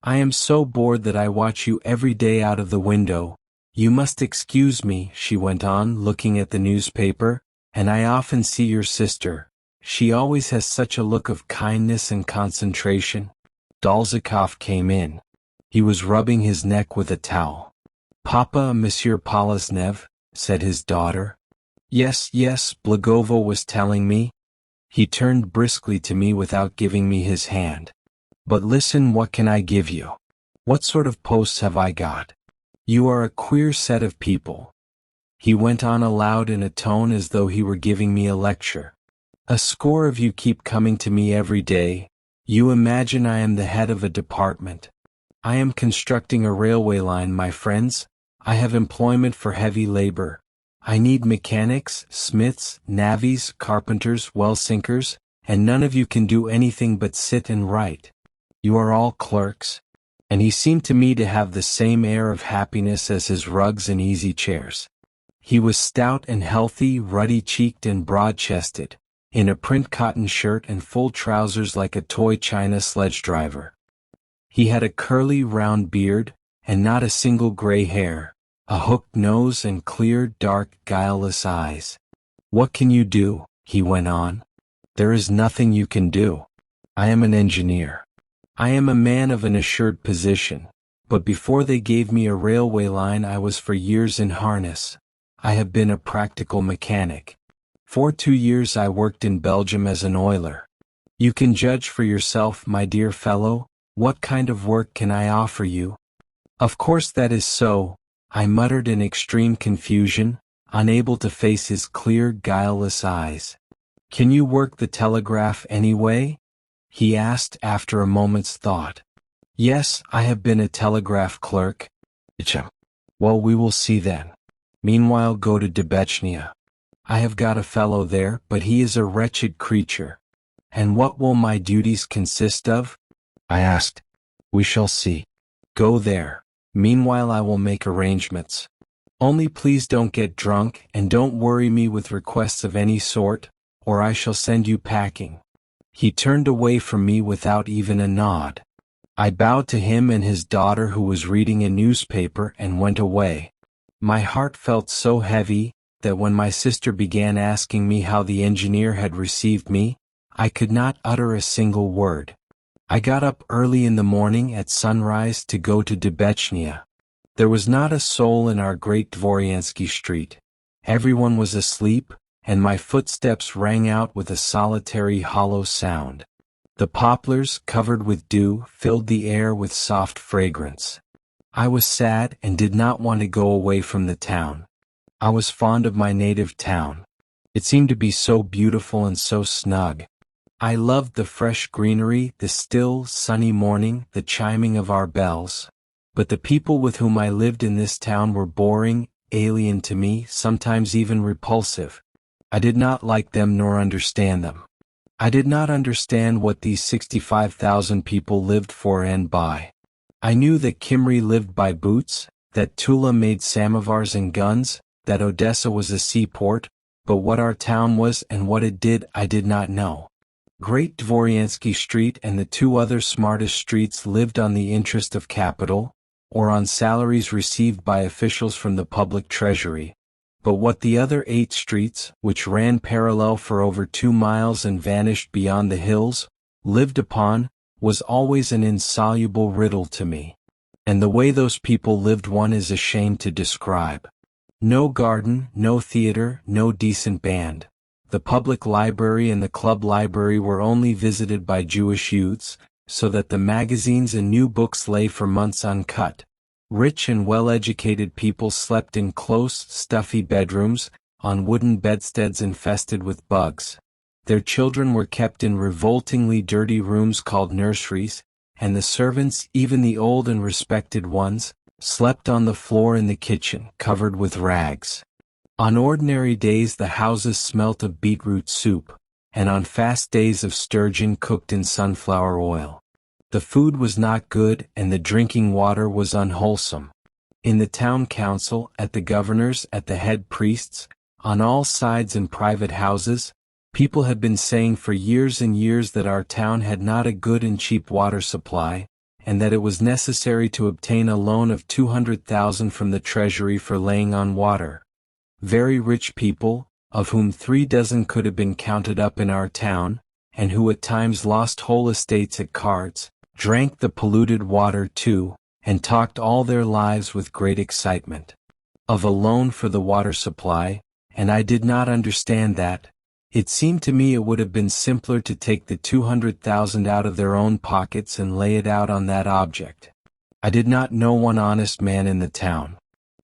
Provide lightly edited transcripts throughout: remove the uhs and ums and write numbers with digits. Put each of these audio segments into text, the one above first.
I am so bored that I watch you every day out of the window. You must excuse me," she went on, looking at the newspaper, "and I often see your sister. She always has such a look of kindness and concentration." Dolzhikov came in. He was rubbing his neck with a towel. "Papa, Monsieur Poloznev," said his daughter. "Yes, yes," Blagovo was telling me. He turned briskly to me without giving me his hand. "But listen, what can I give you? What sort of posts have I got? You are a queer set of people." He went on aloud in a tone as though he were giving me a lecture. "A score of you keep coming to me every day. You imagine I am the head of a department. I am constructing a railway line, my friends. I have employment for heavy labor. I need mechanics, smiths, navvies, carpenters, well sinkers, and none of you can do anything but sit and write. You are all clerks." And he seemed to me to have the same air of happiness as his rugs and easy chairs. He was stout and healthy, ruddy-cheeked and broad-chested, in a print cotton shirt and full trousers like a toy china sledge driver. He had a curly, round beard, and not a single gray hair, a hooked nose and clear, dark, guileless eyes. "What can you do?" he went on. "There is nothing you can do. I am an engineer. I am a man of an assured position, but before they gave me a railway line I was for years in harness. I have been a practical mechanic. For 2 years I worked in Belgium as an oiler. You can judge for yourself, my dear fellow. What kind of work can I offer you?" "Of course that is so," I muttered in extreme confusion, unable to face his clear, guileless eyes. "Can you work the telegraph anyway?" he asked after a moment's thought. "Yes, I have been a telegraph clerk." "Well, we will see then. Meanwhile go to Debechnia. I have got a fellow there, but he is a wretched creature." "And what will my duties consist of?" I asked. "We shall see. Go there. Meanwhile I will make arrangements. Only please don't get drunk, and don't worry me with requests of any sort, or I shall send you packing." He turned away from me without even a nod. I bowed to him and his daughter, who was reading a newspaper, and went away. My heart felt so heavy that when my sister began asking me how the engineer had received me, I could not utter a single word. I got up early in the morning at sunrise to go to Debechnia. There was not a soul in our great Dvoryansky street. Everyone was asleep, and my footsteps rang out with a solitary hollow sound. The poplars, covered with dew, filled the air with soft fragrance. I was sad and did not want to go away from the town. I was fond of my native town. It seemed to be so beautiful and so snug. I loved the fresh greenery, the still, sunny morning, the chiming of our bells. But the people with whom I lived in this town were boring, alien to me, sometimes even repulsive. I did not like them nor understand them. I did not understand what these 65,000 people lived for and by. I knew that Kimry lived by boots, that Tula made samovars and guns, that Odessa was a seaport, but what our town was and what it did I did not know. Great Dvoryansky Street and the 2 other smartest streets lived on the interest of capital, or on salaries received by officials from the public treasury. But what the other 8 streets, which ran parallel for over 2 miles and vanished beyond the hills, lived upon, was always an insoluble riddle to me. And the way those people lived one is ashamed to describe. No garden, no theater, no decent band. The public library and the club library were only visited by Jewish youths, so that the magazines and new books lay for months uncut. Rich and well-educated people slept in close, stuffy bedrooms, on wooden bedsteads infested with bugs. Their children were kept in revoltingly dirty rooms called nurseries, and the servants, even the old and respected ones, slept on the floor in the kitchen, covered with rags. On ordinary days the houses smelt of beetroot soup, and on fast days of sturgeon cooked in sunflower oil. The food was not good and the drinking water was unwholesome. In the town council, at the governor's, at the head priests, on all sides in private houses, people had been saying for years and years that our town had not a good and cheap water supply, and that it was necessary to obtain a loan of 200,000 from the treasury for laying on water. Very rich people, of whom 3 dozen could have been counted up in our town, and who at times lost whole estates at cards, drank the polluted water too, and talked all their lives with great excitement of a loan for the water supply, and I did not understand that. It seemed to me it would have been simpler to take the 200,000 out of their own pockets and lay it out on that object. I did not know one honest man in the town.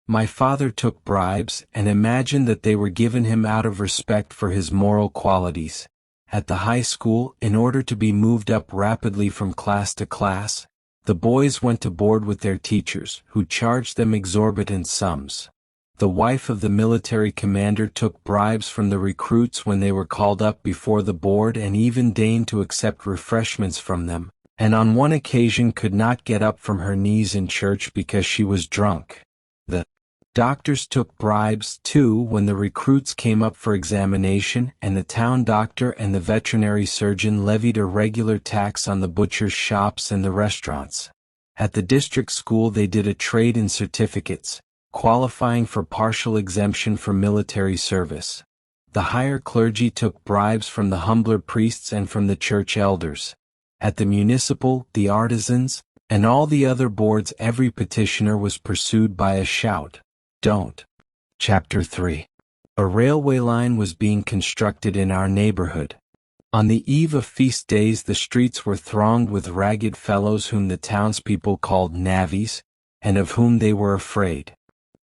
My father took bribes and imagined that they were given him out of respect for his moral qualities. At the high school, in order to be moved up rapidly from class to class, the boys went to board with their teachers, who charged them exorbitant sums. The wife of the military commander took bribes from the recruits when they were called up before the board and even deigned to accept refreshments from them, and on one occasion could not get up from her knees in church because she was drunk. The doctors took bribes, too, when the recruits came up for examination, and the town doctor and the veterinary surgeon levied a regular tax on the butchers' shops and the restaurants. At the district school they did a trade in certificates, qualifying for partial exemption from military service. The higher clergy took bribes from the humbler priests and from the church elders. At the municipal, the artisans, and all the other boards every petitioner was pursued by a shout, "Don't!" Chapter 3. A railway line was being constructed in our neighborhood. On the eve of feast days the streets were thronged with ragged fellows whom the townspeople called navvies, and of whom they were afraid.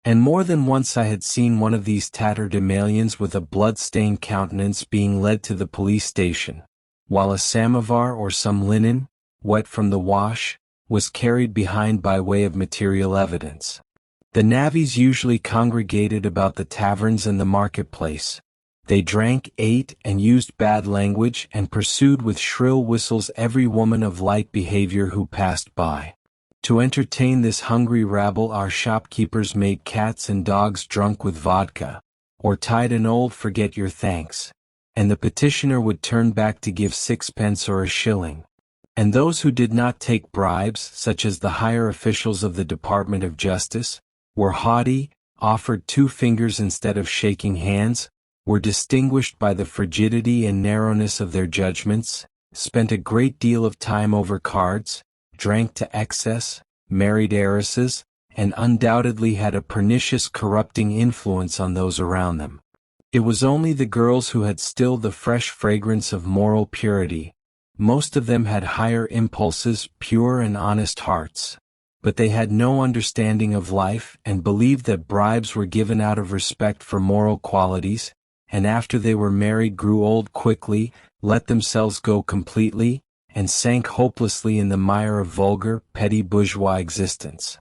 And more than once I had seen one of these tatterdemalions with a blood-stained countenance being led to the police station, while a samovar or some linen, wet from the wash, was carried behind by way of material evidence. The navvies usually congregated about the taverns and the marketplace. They drank, ate, and used bad language, and pursued with shrill whistles every woman of light behavior who passed by. To entertain this hungry rabble our shopkeepers made cats and dogs drunk with vodka, or tied an old forget-your-thanks, and the petitioner would turn back to give 6 pence or a shilling. And those who did not take bribes, such as the higher officials of the Department of Justice, were haughty, offered 2 fingers instead of shaking hands, were distinguished by the frigidity and narrowness of their judgments, spent a great deal of time over cards, drank to excess, married heiresses, and undoubtedly had a pernicious corrupting influence on those around them. It was only the girls who had still the fresh fragrance of moral purity. Most of them had higher impulses, pure and honest hearts. But they had no understanding of life and believed that bribes were given out of respect for moral qualities, and after they were married grew old quickly, let themselves go completely, and sank hopelessly in the mire of vulgar, petty bourgeois existence.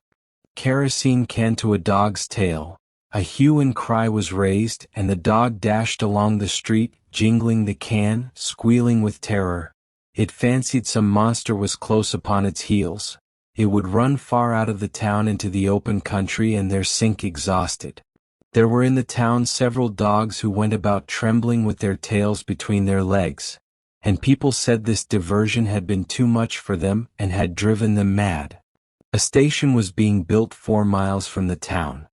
Kerosene can to a dog's tail. A hue and cry was raised, and the dog dashed along the street, jingling the can, squealing with terror. It fancied some monster was close upon its heels. It would run far out of the town into the open country and there sink exhausted. There were in the town several dogs who went about trembling with their tails between their legs, and people said this diversion had been too much for them and had driven them mad. A station was being built 4 miles from the town.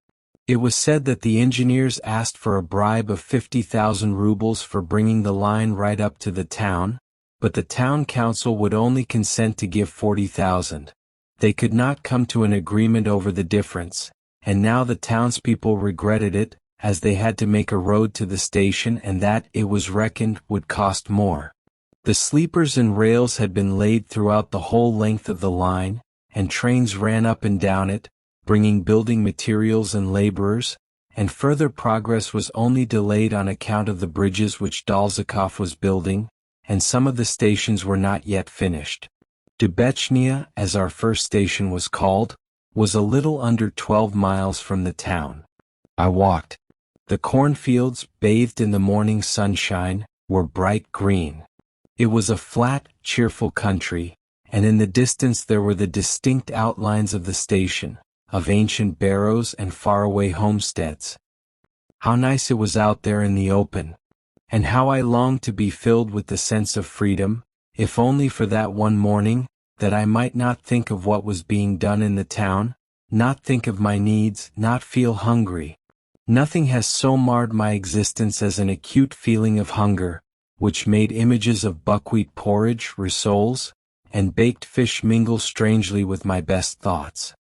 It was said that the engineers asked for a bribe of 50,000 rubles for bringing the line right up to the town, but the town council would only consent to give 40,000. They could not come to an agreement over the difference, and now the townspeople regretted it, as they had to make a road to the station and that, it was reckoned, would cost more. The sleepers and rails had been laid throughout the whole length of the line, and trains ran up and down it, bringing building materials and laborers, and further progress was only delayed on account of the bridges which Dalzikov was building, and some of the stations were not yet finished. Dubechnia, as our first station was called, was a little under 12 miles from the town. I walked. The cornfields, bathed in the morning sunshine, were bright green. It was a flat, cheerful country, and in the distance there were the distinct outlines of the station, of ancient barrows and faraway homesteads. How nice it was out there in the open, and how I longed to be filled with the sense of freedom, if only for that one morning, that I might not think of what was being done in the town, not think of my needs, not feel hungry. Nothing has so marred my existence as an acute feeling of hunger, which made images of buckwheat porridge, rissoles, and baked fish mingle strangely with my best thoughts.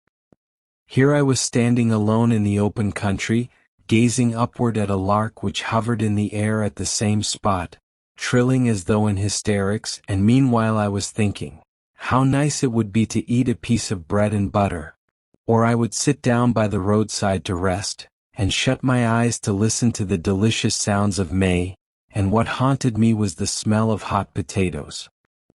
Here I was standing alone in the open country, gazing upward at a lark which hovered in the air at the same spot, trilling as though in hysterics, and meanwhile I was thinking, how nice it would be to eat a piece of bread and butter. Or I would sit down by the roadside to rest, and shut my eyes to listen to the delicious sounds of May, and what haunted me was the smell of hot potatoes.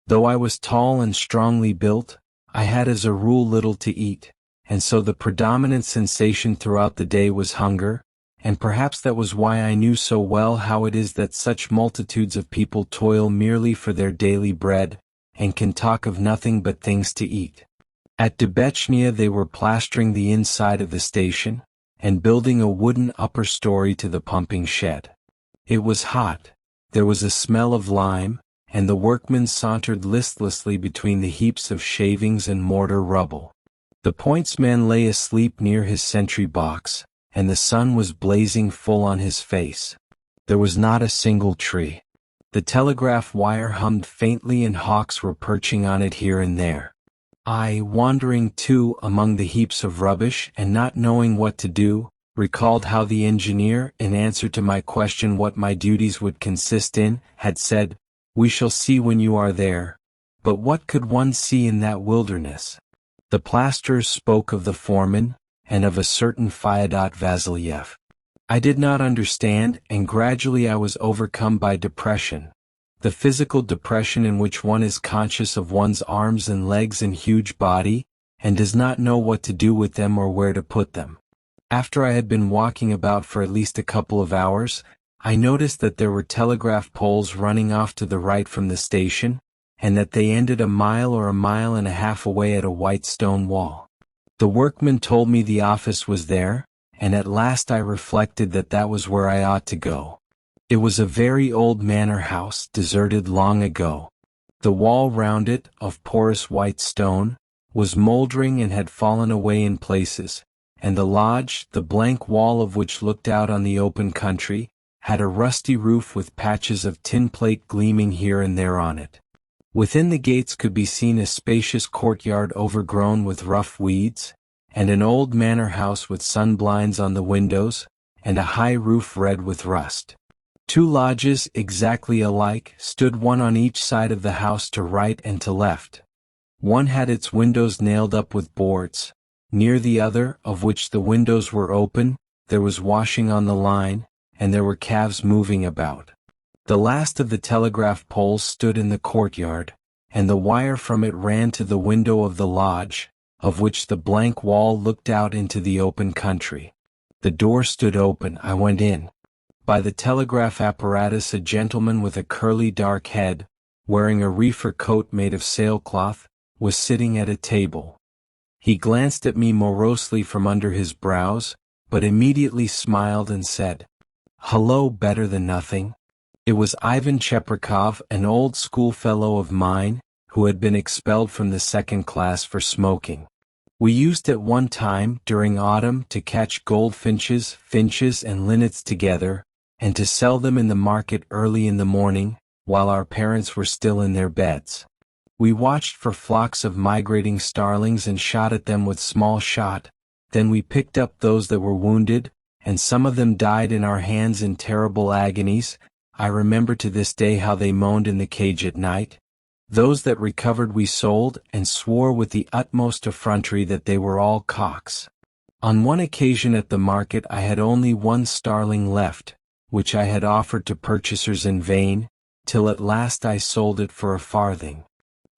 Though I was tall and strongly built, I had as a rule little to eat, and so the predominant sensation throughout the day was hunger, and perhaps that was why I knew so well how it is that such multitudes of people toil merely for their daily bread, and can talk of nothing but things to eat. At Debechnia they were plastering the inside of the station, and building a wooden upper story to the pumping shed. It was hot, there was a smell of lime, and the workmen sauntered listlessly between the heaps of shavings and mortar rubble. The pointsman lay asleep near his sentry box, and the sun was blazing full on his face. There was not a single tree. The telegraph wire hummed faintly and hawks were perching on it here and there. I, wandering too among the heaps of rubbish and not knowing what to do, recalled how the engineer, in answer to my question what my duties would consist in, had said, "We shall see when you are there." But what could one see in that wilderness? The plasterers spoke of the foreman, and of a certain Fyodot Vasilyev. I did not understand, and gradually I was overcome by depression. The physical depression in which one is conscious of one's arms and legs and huge body, and does not know what to do with them or where to put them. After I had been walking about for at least a couple of hours, I noticed that there were telegraph poles running off to the right from the station, and that they ended a mile or a mile and a half away at a white stone wall. The workman told me the office was there, and at last I reflected that that was where I ought to go. It was a very old manor house, deserted long ago. The wall round it, of porous white stone, was moldering and had fallen away in places, and the lodge, the blank wall of which looked out on the open country, had a rusty roof with patches of tin plate gleaming here and there on it. Within the gates could be seen a spacious courtyard overgrown with rough weeds, and an old manor house with sun-blinds on the windows, and a high roof red with rust. Two lodges, exactly alike, stood one on each side of the house to right and to left. One had its windows nailed up with boards. Near the other, of which the windows were open, there was washing on the line, and there were calves moving about. The last of the telegraph poles stood in the courtyard, and the wire from it ran to the window of the lodge, of which the blank wall looked out into the open country. The door stood open. I went in. By the telegraph apparatus a gentleman with a curly dark head, wearing a reefer coat made of sailcloth, was sitting at a table. He glanced at me morosely from under his brows, but immediately smiled and said, "Hello, better than nothing." It was Ivan Cheprikov, an old schoolfellow of mine, who had been expelled from the second class for smoking. We used at one time, during autumn, to catch goldfinches, finches and linnets together, and to sell them in the market early in the morning, while our parents were still in their beds. We watched for flocks of migrating starlings and shot at them with small shot, then we picked up those that were wounded, and some of them died in our hands in terrible agonies. I remember to this day how they moaned in the cage at night. Those that recovered we sold, and swore with the utmost effrontery that they were all cocks. On one occasion at the market I had only one starling left, which I had offered to purchasers in vain, till at last I sold it for a farthing.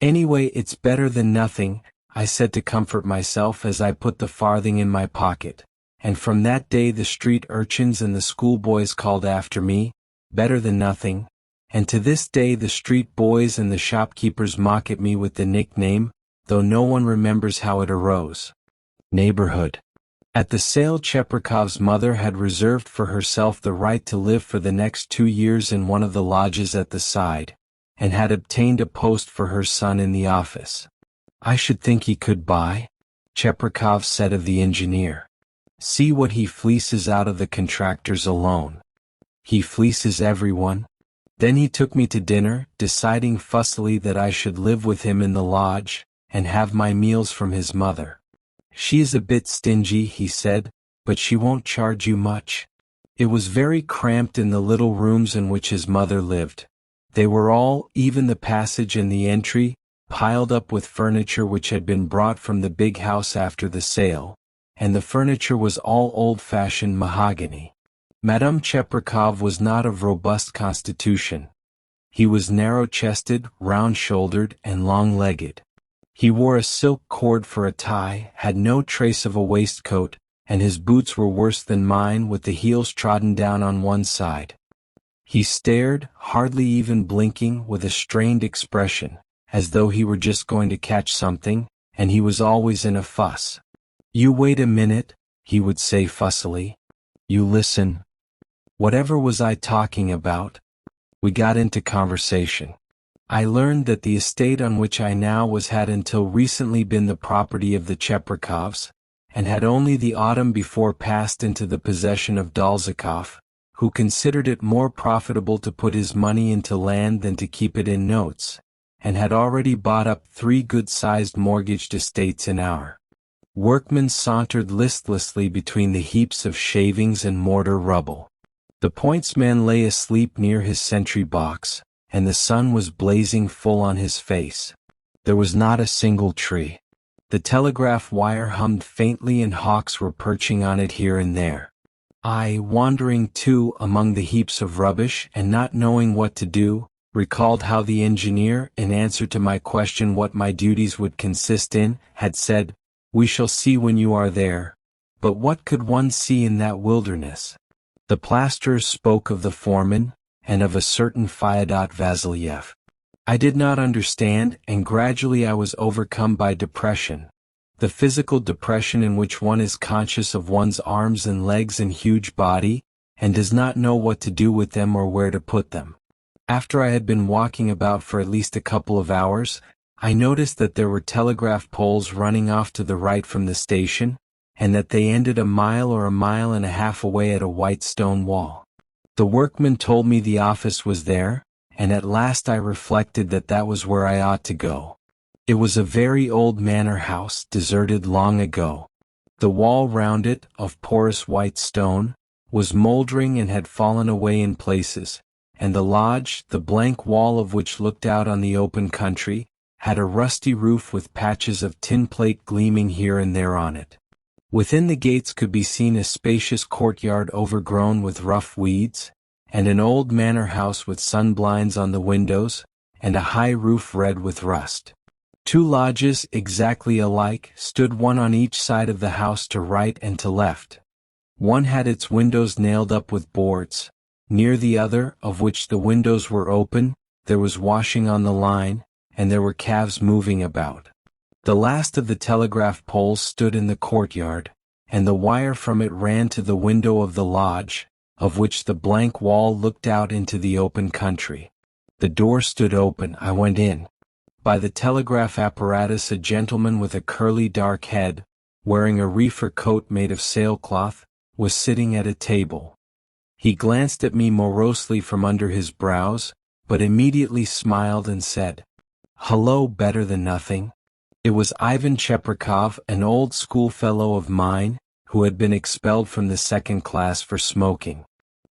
"Anyway, it's better than nothing," I said to comfort myself as I put the farthing in my pocket, and from that day the street urchins and the schoolboys called after me, "Better than nothing," and to this day the street boys and the shopkeepers mock at me with the nickname, though no one remembers how it arose. Neighborhood. At the sale Cheprikov's mother had reserved for herself the right to live for the next 2 years in one of the lodges at the side, and had obtained a post for her son in the office. I should think he could buy, Cheprikov said of the engineer. See what he fleeces out of the contractors alone. He fleeces everyone. Then he took me to dinner, deciding fussily that I should live with him in the lodge, and have my meals from his mother. She is a bit stingy, he said, but she won't charge you much. It was very cramped in the little rooms in which his mother lived. They were all, even the passage and the entry, piled up with furniture which had been brought from the big house after the sale, and the furniture was all old-fashioned mahogany. Madame Cheprikov was not of robust constitution. He was narrow-chested, round-shouldered, and long-legged. He wore a silk cord for a tie, had no trace of a waistcoat, and his boots were worse than mine, with the heels trodden down on one side. He stared, hardly even blinking, with a strained expression, as though he were just going to catch something, and he was always in a fuss. You wait a minute, he would say fussily. You listen. Whatever was I talking about? We got into conversation. I learned that the estate on which I now was had until recently been the property of the Cheprikovs, and had only the autumn before passed into the possession of Dolzhikov, who considered it more profitable to put his money into land than to keep it in notes, and had already bought up 3 good-sized mortgaged estates in our. Workmen sauntered listlessly between the heaps of shavings and mortar rubble. The pointsman lay asleep near his sentry box, and the sun was blazing full on his face. There was not a single tree. The telegraph wire hummed faintly and hawks were perching on it here and there. I, wandering too among the heaps of rubbish and not knowing what to do, recalled how the engineer, in answer to my question what my duties would consist in, had said, "We shall see when you are there." But what could one see in that wilderness? The plasterers spoke of the foreman, and of a certain Fyodot Vasilyev. I did not understand, and gradually I was overcome by depression. The physical depression in which one is conscious of one's arms and legs and huge body, and does not know what to do with them or where to put them. After I had been walking about for at least a couple of hours, I noticed that there were telegraph poles running off to the right from the station, and that they ended a mile or a mile and a half away at a white stone wall. The workman told me the office was there, and at last I reflected that that was where I ought to go. It was a very old manor house, deserted long ago. The wall round it, of porous white stone, was moldering and had fallen away in places, and the lodge, the blank wall of which looked out on the open country, had a rusty roof with patches of tin plate gleaming here and there on it. Within the gates could be seen a spacious courtyard overgrown with rough weeds, and an old manor house with sunblinds on the windows, and a high roof red with rust. 2 lodges, exactly alike, stood one on each side of the house to right and to left. One had its windows nailed up with boards. Near the other, of which the windows were open, there was washing on the line, and there were calves moving about. The last of the telegraph poles stood in the courtyard, and the wire from it ran to the window of the lodge, of which the blank wall looked out into the open country. The door stood open. I went in. By the telegraph apparatus a gentleman with a curly dark head, wearing a reefer coat made of sailcloth, was sitting at a table. He glanced at me morosely from under his brows, but immediately smiled and said, "Hello, better than nothing." It was Ivan Cheprikov, an old schoolfellow of mine, who had been expelled from the 2nd class for smoking.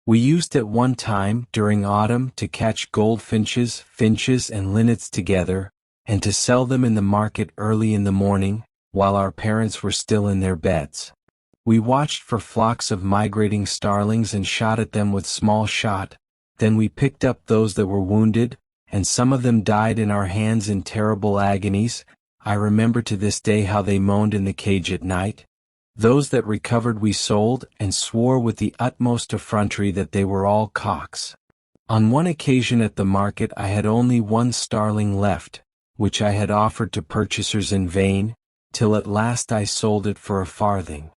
We used at one time, during autumn, to catch goldfinches, finches and linnets together, and to sell them in the market early in the morning, while our parents were still in their beds. We watched for flocks of migrating starlings and shot at them with small shot, then we picked up those that were wounded, and some of them died in our hands in terrible agonies. I remember to this day how they moaned in the cage at night. Those that recovered we sold, and swore with the utmost effrontery that they were all cocks. On one occasion at the market I had only 1 starling left, which I had offered to purchasers in vain, till at last I sold it for a farthing.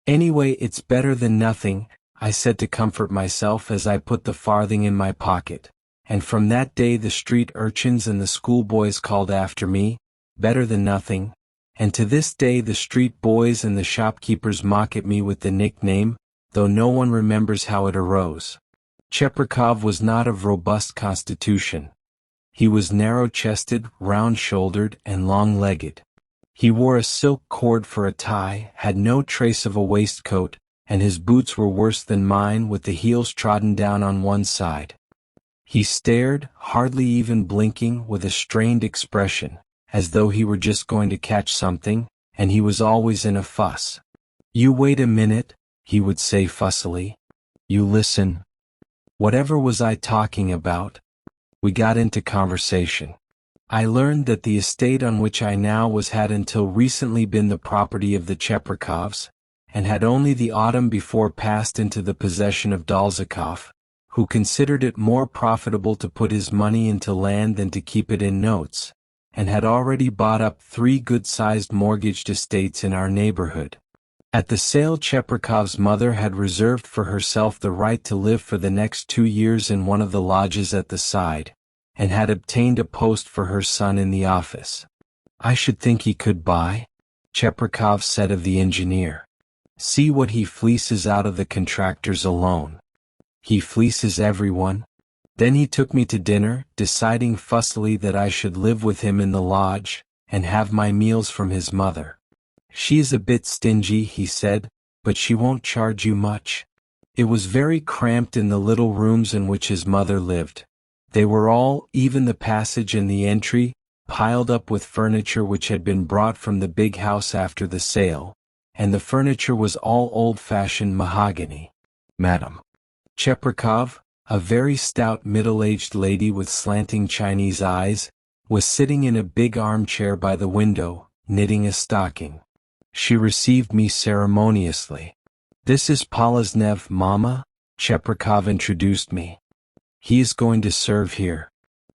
"Anyway, it's better than nothing," I said to comfort myself as I put the farthing in my pocket, and from that day the street urchins and the schoolboys called after me, better than nothing, and to this day the street boys and the shopkeepers mock at me with the nickname, though no one remembers how it arose. Cheprikov was not of robust constitution. He was narrow-chested, round-shouldered, and long-legged. He wore a silk cord for a tie, had no trace of a waistcoat, and his boots were worse than mine, with the heels trodden down on one side. He stared, hardly even blinking, with a strained expression, as though he were just going to catch something, and he was always in a fuss. "You wait a minute," he would say fussily. "You listen." Whatever was I talking about? We got into conversation. I learned that the estate on which I now was had until recently been the property of the Cheprikovs, and had only the autumn before passed into the possession of Dolzhikov, who considered it more profitable to put his money into land than to keep it in notes, and had already bought up 3 good-sized mortgaged estates in our neighborhood. At the sale, Cheprikov's mother had reserved for herself the right to live for the next 2 years in one of the lodges at the side, and had obtained a post for her son in the office. "I should think he could buy," Cheprikov said of the engineer. "See what he fleeces out of the contractors alone. He fleeces everyone." Then he took me to dinner, deciding fussily that I should live with him in the lodge, and have my meals from his mother. "She is a bit stingy," he said, "but she won't charge you much." It was very cramped in the little rooms in which his mother lived. They were all, even the passage and the entry, piled up with furniture which had been brought from the big house after the sale, and the furniture was all old-fashioned mahogany. Madame Cheprikov, a very stout middle-aged lady with slanting Chinese eyes, was sitting in a big armchair by the window, knitting a stocking. She received me ceremoniously. "This is Poloznev, Mama," Cheprikov introduced me. "He is going to serve here."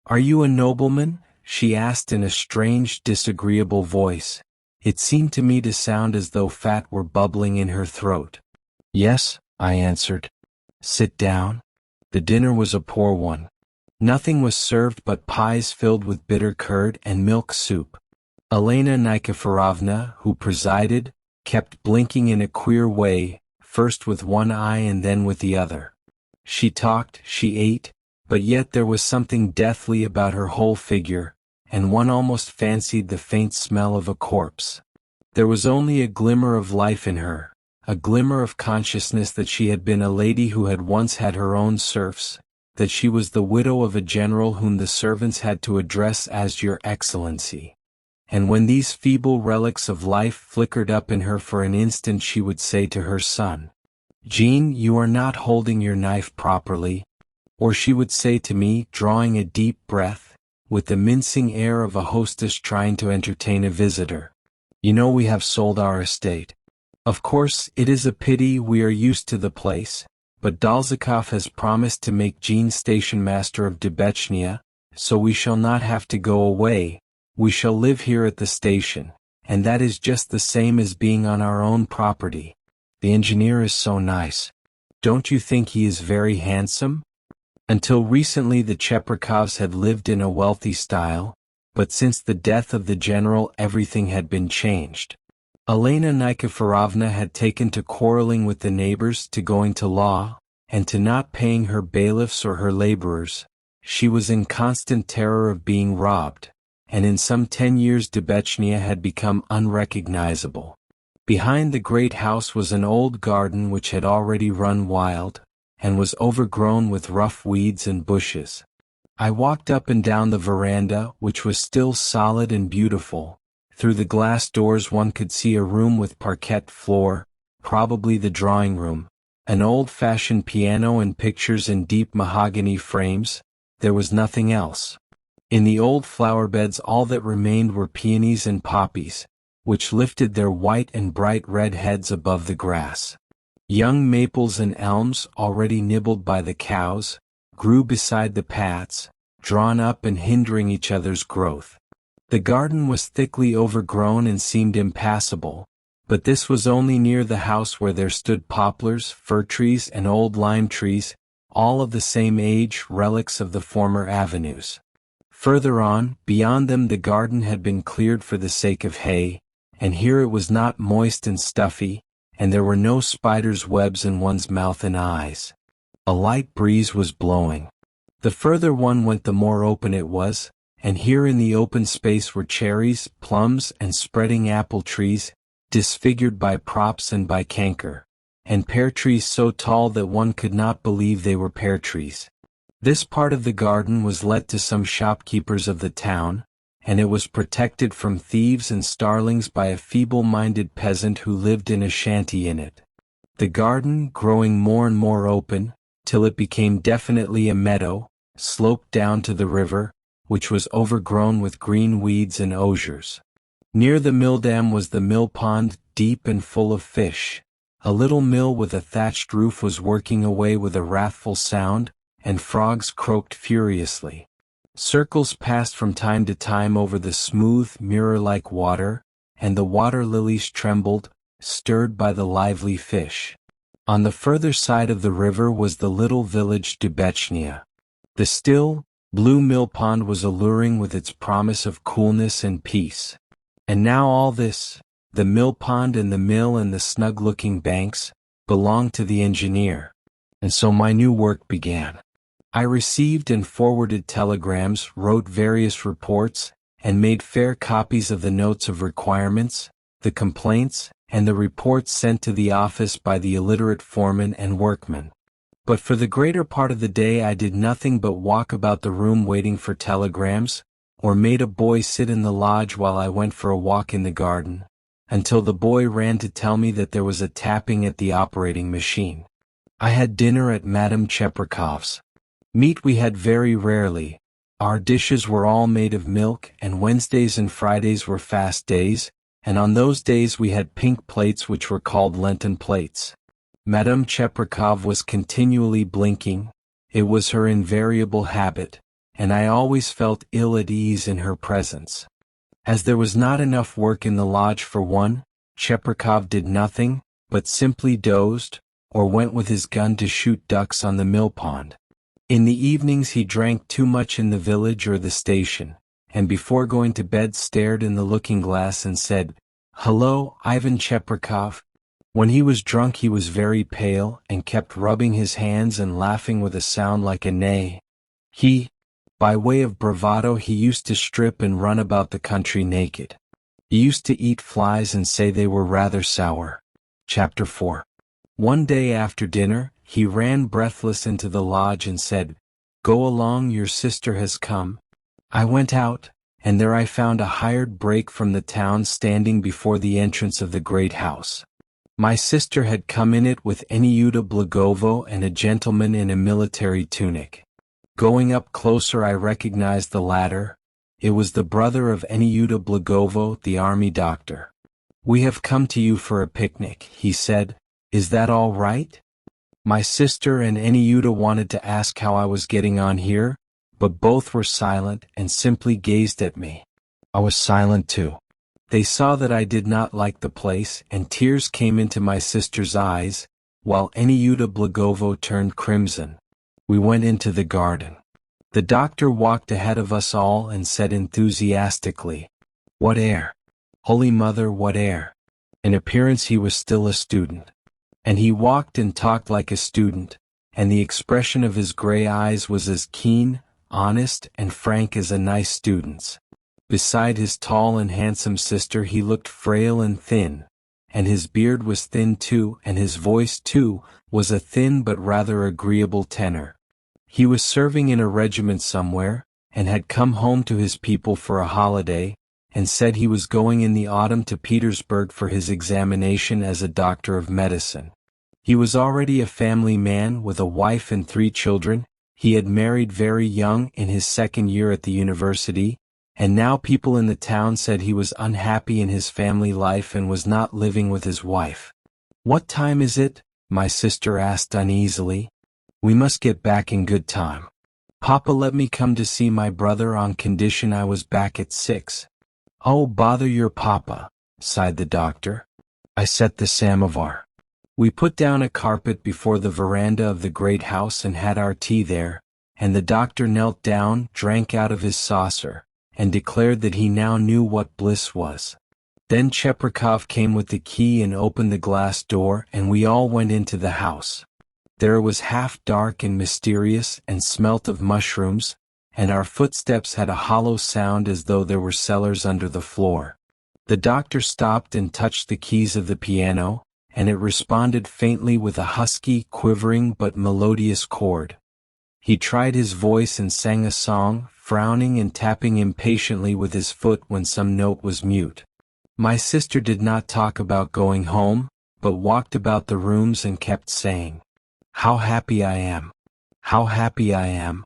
"Are you a nobleman?" she asked in a strange, disagreeable voice. It seemed to me to sound as though fat were bubbling in her throat. "Yes," I answered. "Sit down." The dinner was a poor one. Nothing was served but pies filled with bitter curd and milk soup. Elena Nikiforovna, who presided, kept blinking in a queer way, first with one eye and then with the other. She talked, she ate, but yet there was something deathly about her whole figure, and one almost fancied the faint smell of a corpse. There was only a glimmer of life in her, a glimmer of consciousness that she had been a lady who had once had her own serfs, that she was the widow of a general whom the servants had to address as Your Excellency. And when these feeble relics of life flickered up in her for an instant, she would say to her son, "Jean, you are not holding your knife properly." Or she would say to me, drawing a deep breath, with the mincing air of a hostess trying to entertain a visitor, "You know we have sold our estate. Of course, it is a pity, we are used to the place, but Dolzhikov has promised to make Jean station master of Debechnia, so we shall not have to go away, we shall live here at the station, and that is just the same as being on our own property. The engineer is so nice. Don't you think he is very handsome?" Until recently the Cheprikovs had lived in a wealthy style, but since the death of the general everything had been changed. Elena Nikiforovna had taken to quarreling with the neighbors, to going to law, and to not paying her bailiffs or her laborers. She was in constant terror of being robbed, and in some 10 years Debechnia had become unrecognizable. Behind the great house was an old garden which had already run wild, and was overgrown with rough weeds and bushes. I walked up and down the veranda, which was still solid and beautiful. Through the glass doors one could see a room with parquet floor, probably the drawing room, an old-fashioned piano and pictures in deep mahogany frames. There was nothing else. In the old flower beds all that remained were peonies and poppies, which lifted their white and bright red heads above the grass. Young maples and elms, already nibbled by the cows, grew beside the paths, drawn up and hindering each other's growth. The garden was thickly overgrown and seemed impassable, but this was only near the house, where there stood poplars, fir trees and old lime trees, all of the same age, relics of the former avenues. Further on, beyond them the garden had been cleared for the sake of hay, and here it was not moist and stuffy, and there were no spiders' webs in one's mouth and eyes. A light breeze was blowing. The further one went the more open it was, and here in the open space were cherries, plums, and spreading apple trees, disfigured by props and by canker, and pear trees so tall that one could not believe they were pear trees. This part of the garden was let to some shopkeepers of the town, and it was protected from thieves and starlings by a feeble-minded peasant who lived in a shanty in it. The garden, growing more and more open, till it became definitely a meadow, sloped down to the river, which was overgrown with green weeds and osiers. Near the mill dam was the mill pond, deep and full of fish. A little mill with a thatched roof was working away with a wrathful sound, and frogs croaked furiously. Circles passed from time to time over the smooth, mirror-like water, and the water lilies trembled, stirred by the lively fish. On the further side of the river was the little village Dubechnia. The still, blue mill pond was alluring with its promise of coolness and peace. And now all this, the mill pond and the mill and the snug-looking banks, belonged to the engineer. And so my new work began. I received and forwarded telegrams, wrote various reports, and made fair copies of the notes of requirements, the complaints, and the reports sent to the office by the illiterate foremen and workmen. But for the greater part of the day I did nothing but walk about the room waiting for telegrams, or made a boy sit in the lodge while I went for a walk in the garden, until the boy ran to tell me that there was a tapping at the operating machine. I had dinner at Madame Cheprakov's. Meat we had very rarely. Our dishes were all made of milk, and Wednesdays and Fridays were fast days, and on those days we had pink plates which were called Lenten plates. Madame Cheprakov was continually blinking. It was her invariable habit, and I always felt ill at ease in her presence. As there was not enough work in the lodge for one, Cheprakov did nothing, but simply dozed, or went with his gun to shoot ducks on the mill pond. In the evenings he drank too much in the village or the station, and before going to bed stared in the looking-glass and said, "Hello, Ivan Cheprakov." When he was drunk he was very pale, and kept rubbing his hands and laughing with a sound like a neigh. By way of bravado he used to strip and run about the country naked. He used to eat flies and say they were rather sour. Chapter 4. One day after dinner, he ran breathless into the lodge and said, "Go along, your sister has come." I went out, and there I found a hired brake from the town standing before the entrance of the great house. My sister had come in it with Aniuta Blagovo and a gentleman in a military tunic. Going up closer I recognized the latter. It was the brother of Aniuta Blagovo, the army doctor. "We have come to you for a picnic," he said. "Is that all right?" My sister and Aniuta wanted to ask how I was getting on here, but both were silent and simply gazed at me. I was silent too. They saw that I did not like the place, and tears came into my sister's eyes, while Aniuta Blagovo turned crimson. We went into the garden. The doctor walked ahead of us all and said enthusiastically, "What air! Holy Mother, what air!" In appearance he was still a student. And he walked and talked like a student, and the expression of his gray eyes was as keen, honest, and frank as a nice student's. Beside his tall and handsome sister he looked frail and thin, and his beard was thin too, and his voice too was a thin but rather agreeable tenor. He was serving in a regiment somewhere, and had come home to his people for a holiday, and said he was going in the autumn to Petersburg for his examination as a doctor of medicine. He was already a family man with a wife and 3 children. He had married very young in his 2nd year at the university, and now people in the town said he was unhappy in his family life and was not living with his wife. "What time is it?" my sister asked uneasily. "We must get back in good time. Papa let me come to see my brother on condition I was back at 6. "Oh, bother your papa," sighed the doctor. I set the samovar. We put down a carpet before the veranda of the great house and had our tea there, and the doctor knelt down, drank out of his saucer, and declared that he now knew what bliss was. Then Cheprikov came with the key and opened the glass door, and we all went into the house. There it was half dark and mysterious and smelt of mushrooms, and our footsteps had a hollow sound as though there were cellars under the floor. The doctor stopped and touched the keys of the piano, and it responded faintly with a husky, quivering but melodious chord. He tried his voice and sang a song, frowning and tapping impatiently with his foot when some note was mute. My sister did not talk about going home, but walked about the rooms and kept saying, "How happy I am! How happy I am!"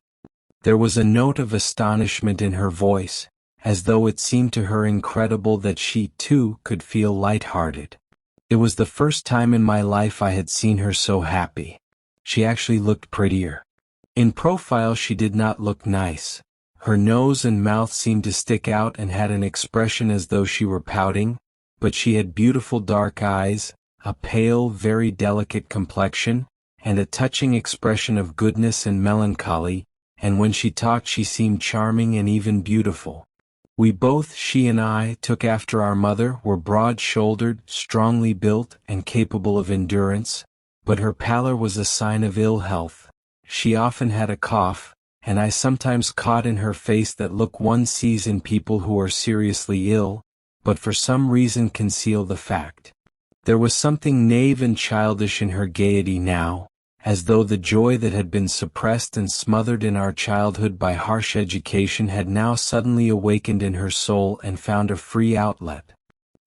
There was a note of astonishment in her voice, as though it seemed to her incredible that she, too, could feel light-hearted. It was the first time in my life I had seen her so happy. She actually looked prettier. In profile she did not look nice. Her nose and mouth seemed to stick out and had an expression as though she were pouting, but she had beautiful dark eyes, a pale, very delicate complexion, and a touching expression of goodness and melancholy, and when she talked she seemed charming and even beautiful. We both, she and I, took after our mother, were broad-shouldered, strongly built, and capable of endurance, but her pallor was a sign of ill health. She often had a cough, and I sometimes caught in her face that look one sees in people who are seriously ill, but for some reason conceal the fact. There was something naive and childish in her gaiety now, as though the joy that had been suppressed and smothered in our childhood by harsh education had now suddenly awakened in her soul and found a free outlet.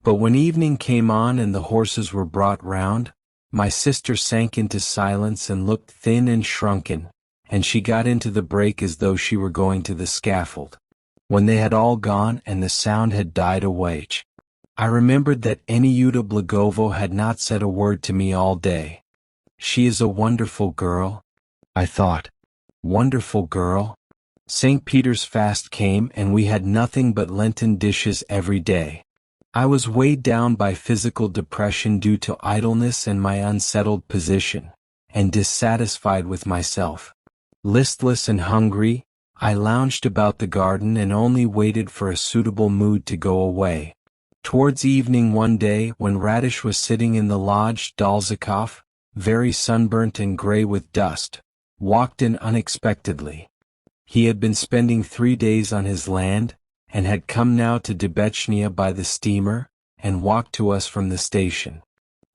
But when evening came on and the horses were brought round, my sister sank into silence and looked thin and shrunken, and she got into the brake as though she were going to the scaffold. When they had all gone and the sound had died away, I remembered that Aniuta Blagovo had not said a word to me all day. She is a wonderful girl, I thought. Wonderful girl. St. Peter's fast came and we had nothing but Lenten dishes every day. I was weighed down by physical depression due to idleness and my unsettled position, and dissatisfied with myself. Listless and hungry, I lounged about the garden and only waited for a suitable mood to go away. Towards evening one day, when Radish was sitting in the lodge, Dalzikov, very sunburnt and grey with dust, walked in unexpectedly. He had been spending 3 days on his land, and had come now to Debechnia by the steamer, and walked to us from the station.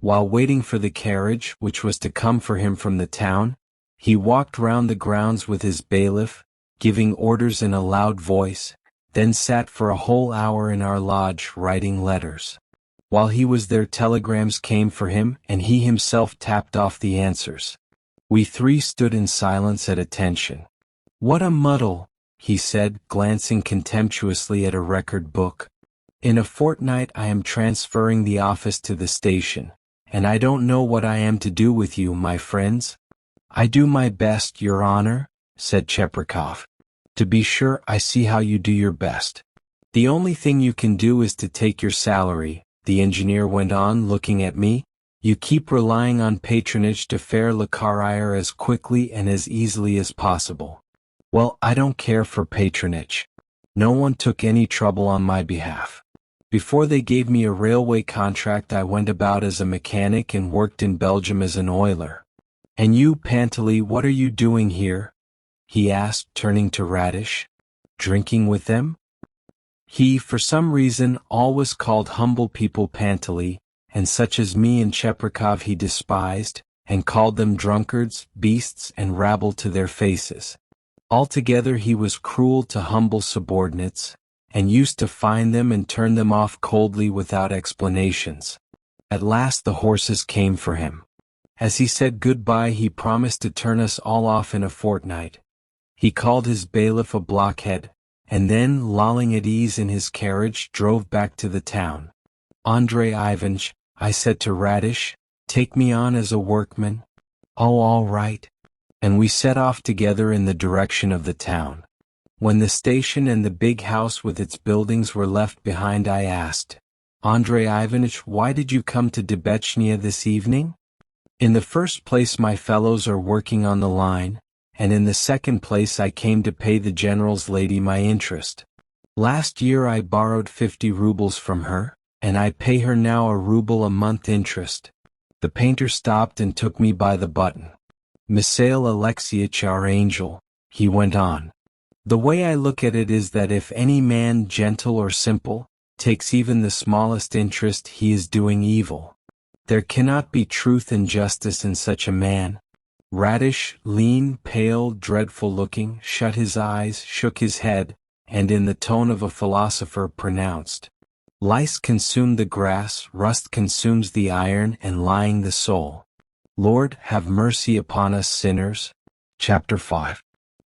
While waiting for the carriage, which was to come for him from the town, he walked round the grounds with his bailiff, giving orders in a loud voice, then sat for a whole hour in our lodge writing letters. While he was there telegrams came for him and he himself tapped off the answers. We three stood in silence at attention. "What a muddle," he said, glancing contemptuously at a record book. "In a fortnight I am transferring the office to the station, and I don't know what I am to do with you, my friends." "I do my best, Your Honor," said Cheprikov. "To be sure, I see how you do your best. The only thing you can do is to take your salary," the engineer went on, looking at me. "You keep relying on patronage to fare le carrière as quickly and as easily as possible. Well, I don't care for patronage. No one took any trouble on my behalf. Before they gave me a railway contract I went about as a mechanic and worked in Belgium as an oiler. And you, Panteley, what are you doing here?" he asked, turning to Radish. "Drinking with them?" He, for some reason, always called humble people Panteley, and such as me and Cheprikov he despised, and called them drunkards, beasts, and rabble to their faces. Altogether he was cruel to humble subordinates, and used to fine them and turn them off coldly without explanations. At last the horses came for him. As he said goodbye he promised to turn us all off in a fortnight. He called his bailiff a blockhead, and then, lolling at ease in his carriage, drove back to the town. "Andrei Ivanich," I said to Radish, "take me on as a workman." "Oh, all right." And we set off together in the direction of the town. When the station and the big house with its buildings were left behind I asked, "Andrei Ivanich, why did you come to Debechnia this evening?" "In the first place my fellows are working on the line, and in the second place I came to pay the general's lady my interest. Last year I borrowed 50 rubles from her, and I pay her now a ruble a month interest. The painter stopped and took me by the button. Mikhail Alexeyevich, our angel, he went on. The way I look at it is that if any man, gentle or simple, takes even the smallest interest, he is doing evil. There cannot be truth and justice in such a man. Radish, lean, pale, dreadful looking, shut his eyes, shook his head, and in the tone of a philosopher pronounced, "Lice consume the grass, rust consumes the iron, and lying the soul. Lord, have mercy upon us sinners." Chapter 5.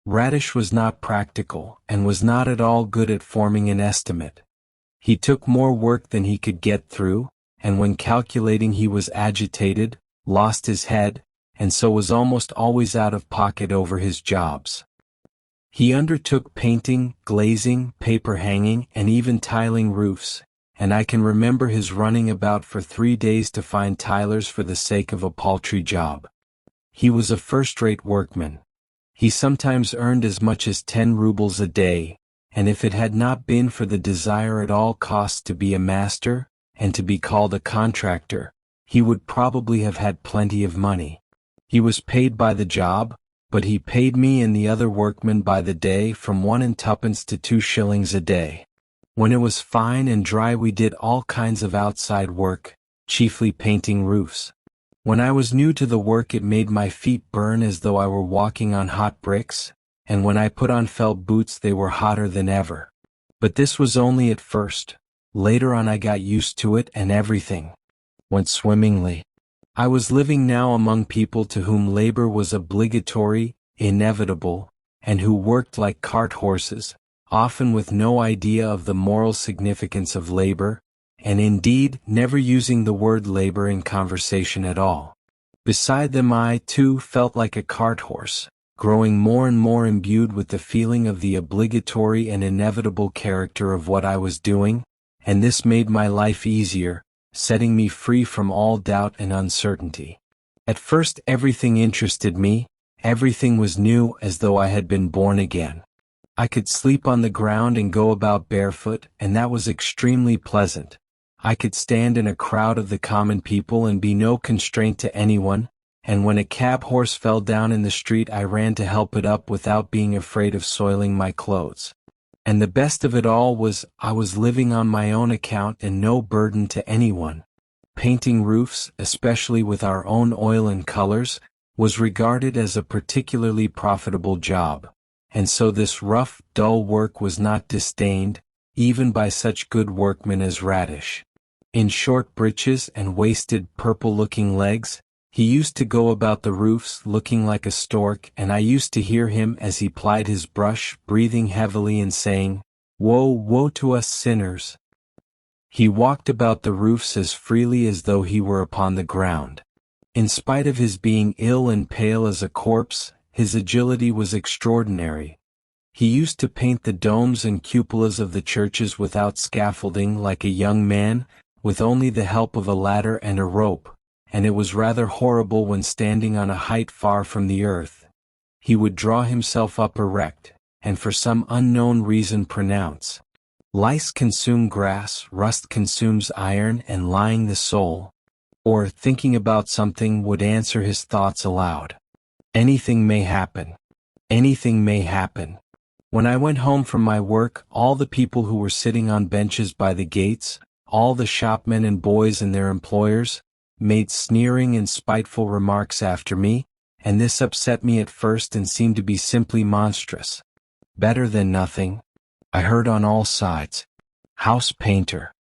Radish was not practical, and was not at all good at forming an estimate. He took more work than he could get through, and when calculating he was agitated, lost his head, and so was almost always out of pocket over his jobs. He undertook painting, glazing, paper hanging, and even tiling roofs, and I can remember his running about for 3 days to find tilers for the sake of a paltry job. He was a first-rate workman. He sometimes earned as much as 10 rubles a day, and if it had not been for the desire at all costs to be a master, and to be called a contractor, he would probably have had plenty of money. He was paid by the job, but he paid me and the other workmen by the day from 1 and 2 to 2 shillings a day. When it was fine and dry we did all kinds of outside work, chiefly painting roofs. When I was new to the work it made my feet burn as though I were walking on hot bricks, and when I put on felt boots they were hotter than ever. But this was only at first. Later on I got used to it and everything went swimmingly. I was living now among people to whom labor was obligatory, inevitable, and who worked like cart horses, often with no idea of the moral significance of labor, and indeed never using the word labor in conversation at all. Beside them I, too, felt like a cart horse, growing more and more imbued with the feeling of the obligatory and inevitable character of what I was doing, and this made my life easier, setting me free from all doubt and uncertainty. At first everything interested me, everything was new as though I had been born again. I could sleep on the ground and go about barefoot, and that was extremely pleasant. I could stand in a crowd of the common people and be no constraint to anyone, and when a cab horse fell down in the street I ran to help it up without being afraid of soiling my clothes. And the best of it all was, I was living on my own account and no burden to anyone. Painting roofs, especially with our own oil and colors, was regarded as a particularly profitable job, and so this rough, dull work was not disdained, even by such good workmen as Radish. In short breeches and wasted, purple-looking legs, he used to go about the roofs looking like a stork, and I used to hear him as he plied his brush, breathing heavily and saying, "Woe, woe to us sinners!" He walked about the roofs as freely as though he were upon the ground. In spite of his being ill and pale as a corpse, his agility was extraordinary. He used to paint the domes and cupolas of the churches without scaffolding like a young man, with only the help of a ladder and a rope, and it was rather horrible when standing on a height far from the earth. He would draw himself up erect, and for some unknown reason pronounce, "Lice consume grass, rust consumes iron, and lying the soul," or, thinking about something, would answer his thoughts aloud. "Anything may happen. Anything may happen." When I went home from my work, all the people who were sitting on benches by the gates, all the shopmen and boys and their employers, made sneering and spiteful remarks after me, and this upset me at first and seemed to be simply monstrous. Better than nothing, I heard on all sides, "House painter,"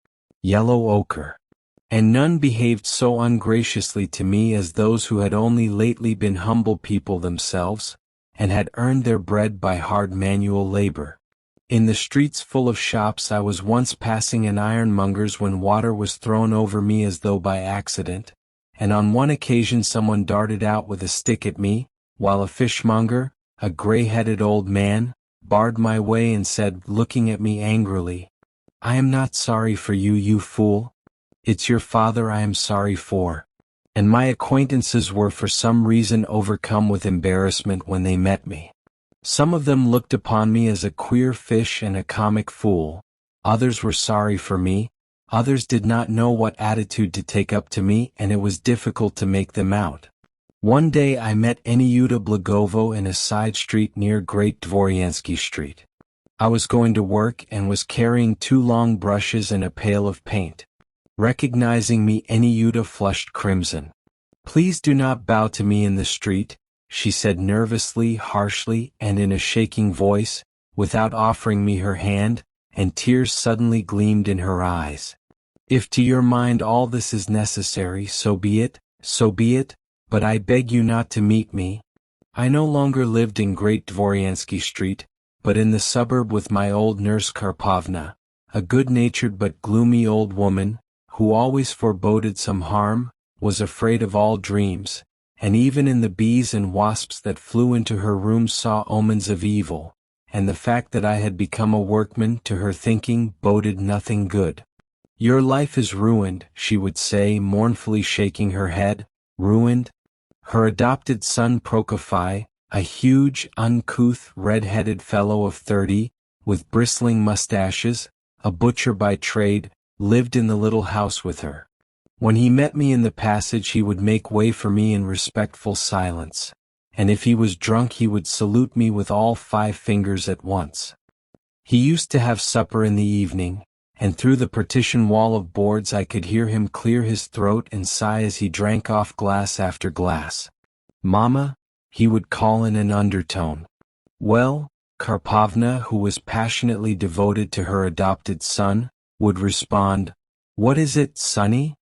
"Yellow ochre," and none behaved so ungraciously to me as those who had only lately been humble people themselves, and had earned their bread by hard manual labor. In the streets full of shops I was once passing an ironmonger's when water was thrown over me as though by accident, and on one occasion someone darted out with a stick at me, while a fishmonger, a gray-headed old man, barred my way and said, looking at me angrily, "I am not sorry for you, you fool. It's your father I am sorry for." and my acquaintances were for some reason overcome with embarrassment when they met me. Some of them looked upon me as a queer fish and a comic fool, others were sorry for me, others did not know what attitude to take up to me, and it was difficult to make them out. One day I met Aniuta Blagovo in a side street near Great Dvoryansky Street. I was going to work and was carrying 2 long brushes and a pail of paint. Recognizing me, Aniuta flushed crimson. "Please do not bow to me in the street," she said nervously, harshly, and in a shaking voice, without offering me her hand, and tears suddenly gleamed in her eyes. "If to your mind all this is necessary, so be it, but I beg you not to meet me." I no longer lived in Great Dvoryansky Street, but in the suburb with my old nurse Karpovna, a good-natured but gloomy old woman, who always foreboded some harm, was afraid of all dreams, and even in the bees and wasps that flew into her room saw omens of evil, and the fact that I had become a workman, to her thinking, boded nothing good. "Your life is ruined," she would say, mournfully shaking her head. "Ruined?" Her adopted son Prokofy, a huge, uncouth, red-headed fellow of 30, with bristling mustaches, a butcher by trade, lived in the little house with her. When he met me in the passage he would make way for me in respectful silence, and if he was drunk he would salute me with all 5 fingers at once. He used to have supper in the evening, and through the partition wall of boards I could hear him clear his throat and sigh as he drank off glass after glass. "Mama," he would call in an undertone. "Well?" Karpovna, who was passionately devoted to her adopted son, would respond, "What is it, sonny?"